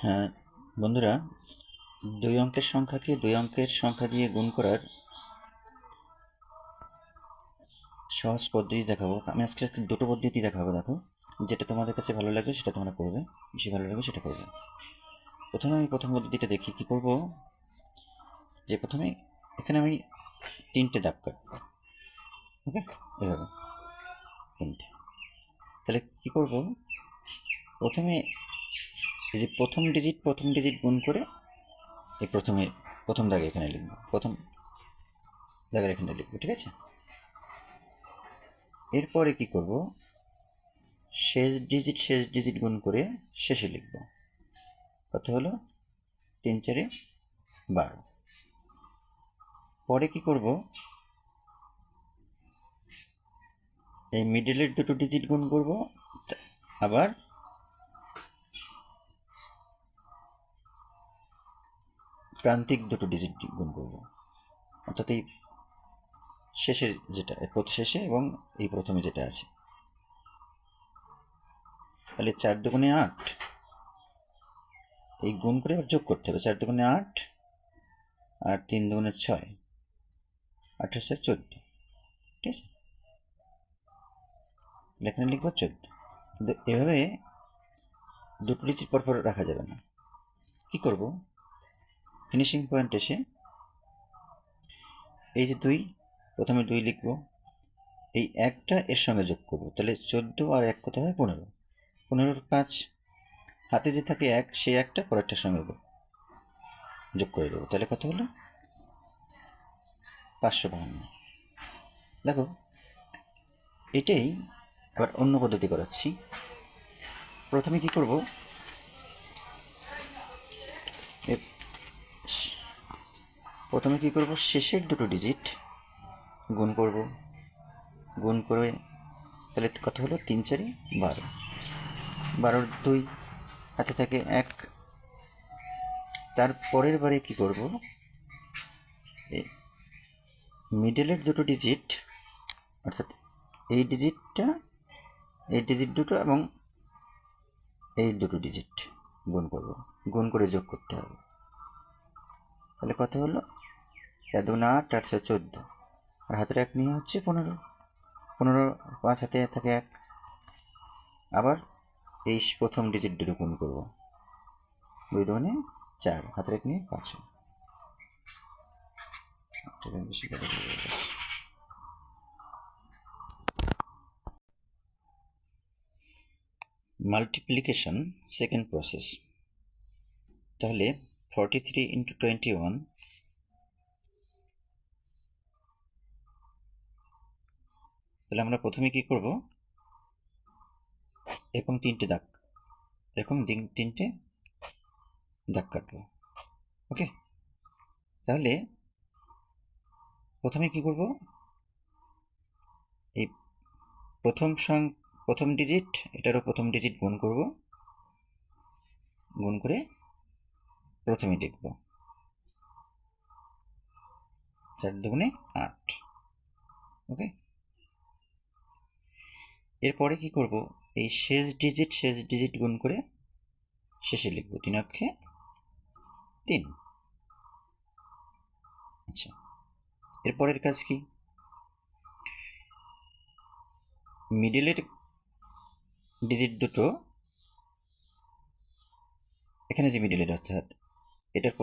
হ্যাঁ বন্ধুরা, দুই অঙ্কের সংখ্যাকে দুই অঙ্কের সংখ্যা দিয়ে গুণ করার সহজ পদ্ধতি দেখাবো। আমি আজকে দুটো পদ্ধতি দেখাবো। দেখো, যেটা তোমাদের কাছে ভালো লাগবে সেটা তোমরা করবে, বেশি ভালো লাগবে সেটা করবে। প্রথমে আমি প্রথম পদ্ধতিটা দেখি কি করব। যে প্রথমে এখানে আমি তিনটে দাগ কাটবো। ওকে, এভাবে তিনটে। তাহলে কি করব, প্রথমে এই যে প্রথম ডিজিট গুণ করে এই প্রথম দাগে এখানে লিখবো, প্রথম দাগের এখানে লিখবো, ঠিক আছে। এরপরে কি করব, শেষ ডিজিট গুণ করে শেষে লিখব। কত হলো? 3 4 12। পরে কি করব, এই মিডলের দুটো ডিজিট গুণ করব, আবার প্রান্তিক দুটো ডিজিট গুণ করব, অর্থাৎ এই শেষের যেটা শেষে এবং এই প্রথমে যেটা আছে। তাহলে 4 দুগুণে 8, এই গুণ করে আবার যোগ করতে হবে। 4 দুগুণে 8 আর 3 দুগুণে 6, 8 14, ঠিক আছে। এখানে লিখবো 14। কিন্তু এভাবে দুটো ডিজিট পরপর রাখা যাবে না। কি করব, ফিনিশিং পয়েন্ট এসে এই যে 2, প্রথমে 2 লিখব, এই একটা এর সঙ্গে যোগ করব। তাহলে 14 আর 1 কত হয়? 15। 15 5, হাতে যে থাকে 1, সেই একটা পরেরটার সঙ্গে যোগ করে দেবো। তাহলে কত হলো? 552। দেখো, এটাই আবার অন্য পদ্ধতি করাচ্ছি। প্রথমে কি করব, শেষের দুটো ডিজিট গুণ করব। গুণ করে তাহলে কত হলো? 3 4 12। 12 2, হাতে থাকে 1। তার পরের বারে কি করব, এই মিডলের দুটো ডিজিট, অর্থাৎ এই ডিজিট দুটো এবং এই দুটো ডিজিট গুণ করব। গুণ করে যোগ করতে হবে। তাহলে কত হলো? 4 2 8, 8 6 14, আর হাতের 1 নিয়ে হচ্ছে 15। 15 5, হাতে থাকে 1। আবার এই প্রথম ডিজিট দুটো গুণ করব। 2 2 4, হাতের 1 নিয়ে 5। বেশি করে মাল্টিপ্লিকেশন সেকেন্ড প্রসেস। তাহলে 43 × 21, তাহলে আমরা প্রথমে কি করব, এরকম তিনটে দাগ কাটবো। ওকে, তাহলে প্রথমে কি করব, এই প্রথম ডিজিট, এটারও প্রথম ডিজিট গুণ করব। গুণ করে প্রথমে লিখব 4 দুগুণে 8। ওকে, এরপরে কি করব, এই শেষ ডিজিট গুণ করে শেষে লিখব 3 অক্ষে 3। আচ্ছা, এরপরের কাজ কি, মিডলের ডিজিট দুটো, এখানে যে মিডলের অর্থাৎ এটার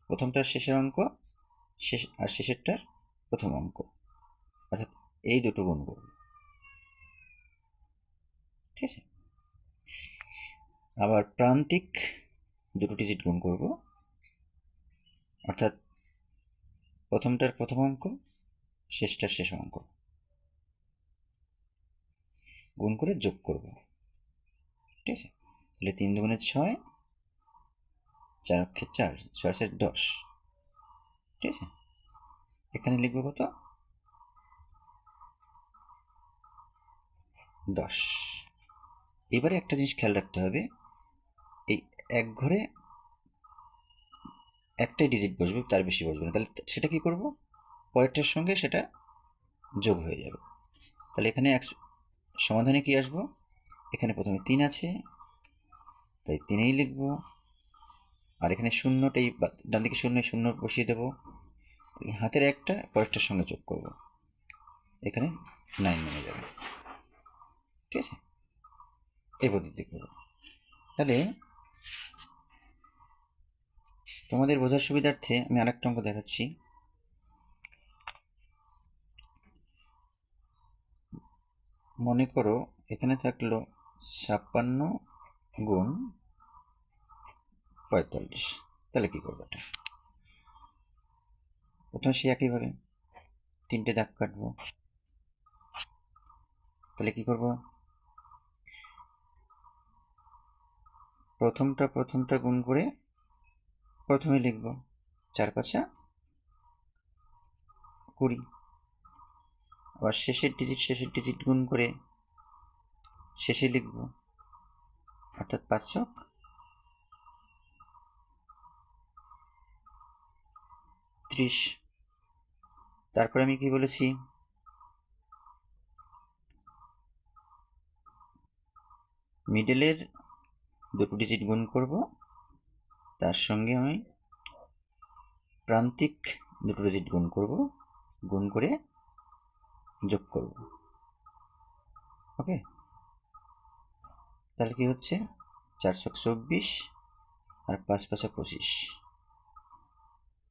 প্রথমটার শেষের অঙ্ক আর শেষেরটার প্রথম অঙ্ক, অর্থাৎ এই দুটো গুণ করব, ঠিক আছে। আবার প্রান্তিক দুটো ডিজিট গুণ করব, অর্থাৎ প্রথমটার প্রথম অঙ্ক, শেষটার শেষ অঙ্ক, গুণ করে যোগ করব, ঠিক আছে। তাহলে 3 দুগুণে 6, 4 অক্ষে 4, 6 4 10, ঠিক আছে। এখানে লিখবো কত? 10। এবারে একটা জিনিস খেয়াল রাখতে হবে, এই এক ঘরে একটাই ডিজিট বসবে, তার বেশি বসবে না। তাহলে সেটা কি করব, পরেরটার সঙ্গে সেটা যোগ হয়ে যাবে। তাহলে এখানে সমাধানে কি আসবো, এখানে প্রথমে 3 আছে, তাই 3ই লিখব। আর এখানে শূন্যটাই ডান দিকে শূন্য শূন্য বসিয়ে দেবো, হাতের একটা পরেরটার সঙ্গে যোগ করব, এখানে 9 নেমে যাবে। ঠিক আছে, এই পদ্ধতি করব। তাহলে তোমাদের বোঝার সুবিধার্থে আমি আরেকটা অঙ্ক দেখাচ্ছি। মনে করো এখানে থাকলো 56 গুণ 45, তাহলে কি করবো? এটা প্রথমে সে একইভাবে 3টে দাগ কাটবো। তাহলে কি করব? প্রথমটা গুণ করে প্রথমে লিখব 4 × 5 = 20। আবার শেষের ডিজিট গুণ করে শেষে লিখব, অর্থাৎ 5 × 30। তারপরে আমি কি বলেছি? মিডলের দুটো ডিজিট গুণ করব, তার সঙ্গে আমি প্রান্তিক দুটো ডিজিট গুণ করব, গুণ করে যোগ করব। ওকে, তাহলে কি হচ্ছে? 4 × 24 আর 5 × 5 = 25।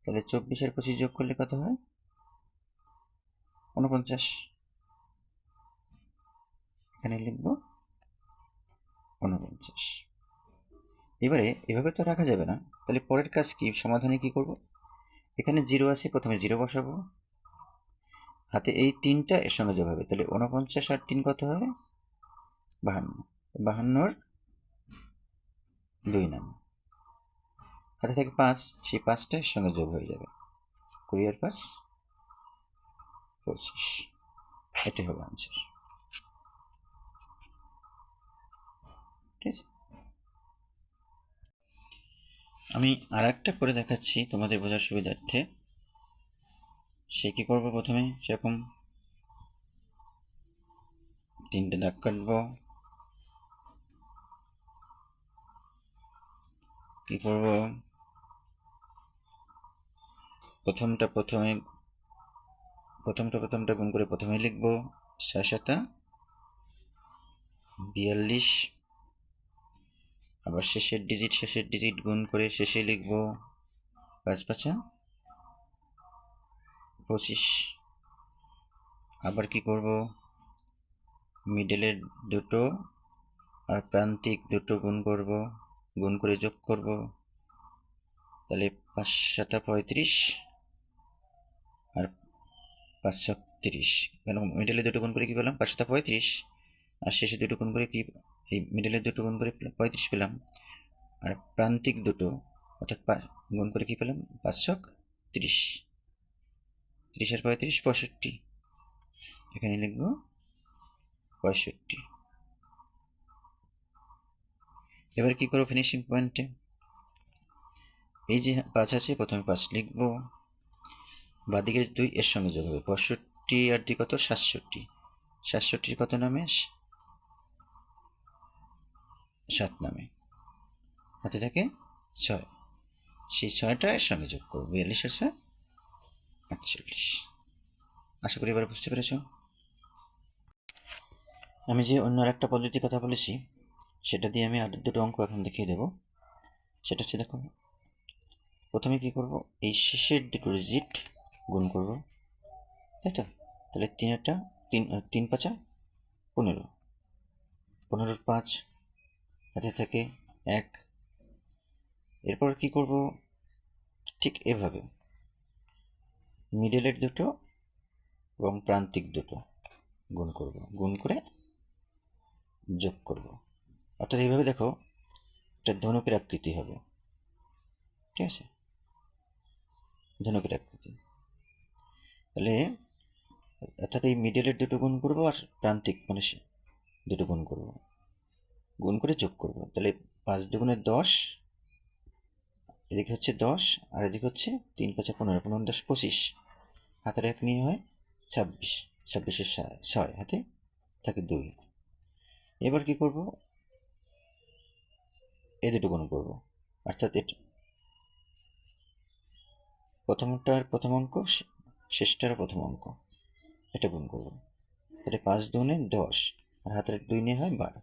তাহলে 24 আর 25 যোগ করলে কত হয়? 49। এখানে লিখব 49। এবারে এভাবে তো রাখা যাবে না, তাহলে পরের কাজ কি? সমাধানে কি করব? এখানে 0 আছে, প্রথমে 0 বসাবো, হাতে এই 3টা এর সঙ্গে যোগ হবে, তাহলে 49 আর 3 কত হবে? 52। 52-র 2 নাম, হাতে থাকে 5, সেই 5টা এর সঙ্গে যোগ হয়ে যাবে, 20 আর 5 = 25। এটাই হবে আনসার। ঠিক আছে, আমি আর একটা করে দেখাচ্ছি তোমাদের বোঝার সুবিধার্থে। সে কি করবো? প্রথমে সেরকম 3টে দাগ কাটবো। কি করব? প্রথমটা গুণ করে প্রথমে লিখবো 6 × 7 = 42। আবার শেষের ডিজিট গুণ করে শেষে লিখব 5 × 5 = 25। আবার কি করব? মিডলের দুটো আর প্রান্তিক দুটো গুণ করব, গুণ করে যোগ করব, তাহলে 5 × 7 = 35 আর 5 × 30। কেন? মিডলে দুটো গুণ করে কি পেলাম? 5 × 7 = 35, আর শেষে দুটো গুণ করে কি, এই মিডলের দুটো গুণ করে 35 পেলাম, আর প্রান্তিক দুটো অর্থাৎ গুণ করে কি পেলাম? 5 × 30। 30 আর 35 = 65। এখানে লিখব 65। এবার কি করব? ফিনিশিং পয়েন্টে এই যে 5 আছে, প্রথমে 5 লিখব, বাদিকের 2 এর সঙ্গে যোগ হবে, 65 আর 2 কত? 67। 67 কত নামে? 7 নামে, হাতে থাকে 6, সেই 6টা এর সঙ্গে যোগ করব, 42 আর 6 = 48। আশা করি এবার বুঝতে পেরেছ। আমি যে অন্য আরেকটা পদ্ধতির কথা বলেছি, সেটা দিয়ে আমি আর দুটো অঙ্ক এখন দেখিয়ে দেবো। সেটা হচ্ছে, দেখো প্রথমে কি করব? এই শেষের দুটো ডিজিট গুণ করব, তাই তো? তাহলে 3 × 5 = 15, 15-র 5, হাতে থাকে 1। এরপর কি করব? ঠিক এভাবে মিডলের দুটো এবং প্রান্তিক দুটো গুণ করব, গুণ করে যোগ করব, অর্থাৎ এইভাবে দেখো এটা ধনুকের আকৃতি হবে। ঠিক আছে, ধনুকের আকৃতি। তাহলে অর্থাৎ এই মিডলের দুটো গুণ করব আর প্রান্তিক মানে দুটো গুণ করব, গুণ করে যোগ করব, তাহলে 5 × 2 = 10, এদিকে হচ্ছে 10 আর এদিকে হচ্ছে 3 × 5 = 15, 15 × 10 = 25, হাতের 1 নিয়ে হয় 26, 26-এর 6, হাতে থাকে 2। এবার কি করব? এই দুটো গুণ করব, অর্থাৎ প্রথমটার প্রথম অঙ্ক, শেষটার প্রথম অঙ্ক, এটা গুণ করবো। তাহলে 5 দুগুণে 10, আর হাতের 2 নিয়ে হয় 12।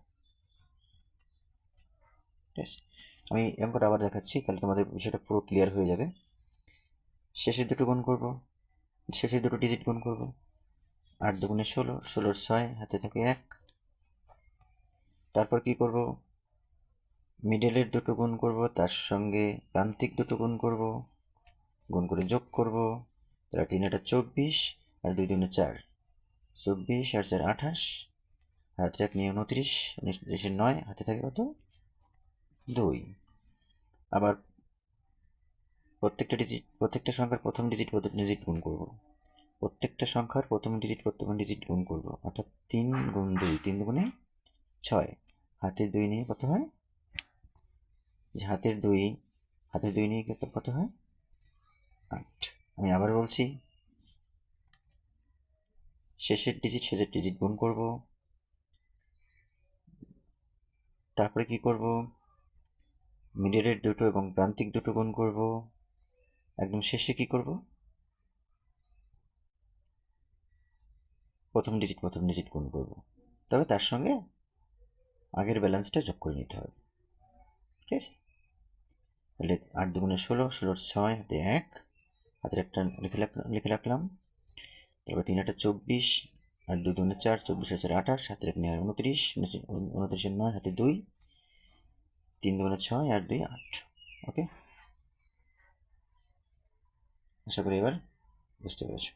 ঠিক আছে, আমি অঙ্কটা আবার দেখাচ্ছি, তাহলে তোমাদের বিষয়টা পুরো ক্লিয়ার হয়ে যাবে। শেষের দুটো গুণ করব, শেষের দুটো ডিজিট গুণ করব। 8 দুগুণে 16, 16 6, হাতে থাকে 1। তারপর কি করব, মিডলের দুটো গুণ করব, তার সঙ্গে প্রান্তিক দুটো গুণ করব, গুণ করে যোগ করব। তাহলে 3 এটা 24, আর 2 দুগুণে 4, 24 আর 4 28, হাতে 1 নিয়ে 29, 29 9, হাতে থাকে কত, 2। আবার প্রত্যেকটা সংখ্যার প্রথম ডিজিট গুণ করব। প্রত্যেকটা সংখ্যার প্রথম ডিজিট গুণ করব, অর্থাৎ 3 গুণ 2, 3 দুগুণে 6, হাতের 2 নিয়ে কত হয়, যে হাতের 2 নিয়ে কত হয়, 8। আমি আবার বলছি, শেষের ডিজিট গুণ করব। তারপরে কি করব, মিডলের দুটো এবং প্রান্তিক দুটো গুণ করব। একদম শেষে কি করব, প্রথম ডিজিট গুণ করব। তবে তার সঙ্গে আগের ব্যালেন্সটা যোগ করে নিতে হবে। ঠিক আছে, তাহলে 8 দুগুণে 16, 16 6, হাতে 1, হাতের একটা লিখে রাখলাম। তারপর 3 একটা 24, আর 2 দুগুণে 4, 24 আর 4 28, হাতের 1 নিয়ে 29, 29 9, হাতে 2, 3 দুগুণে 6, আর 2 8। ওকে, আশা করি এবার বুঝতে পেরেছো।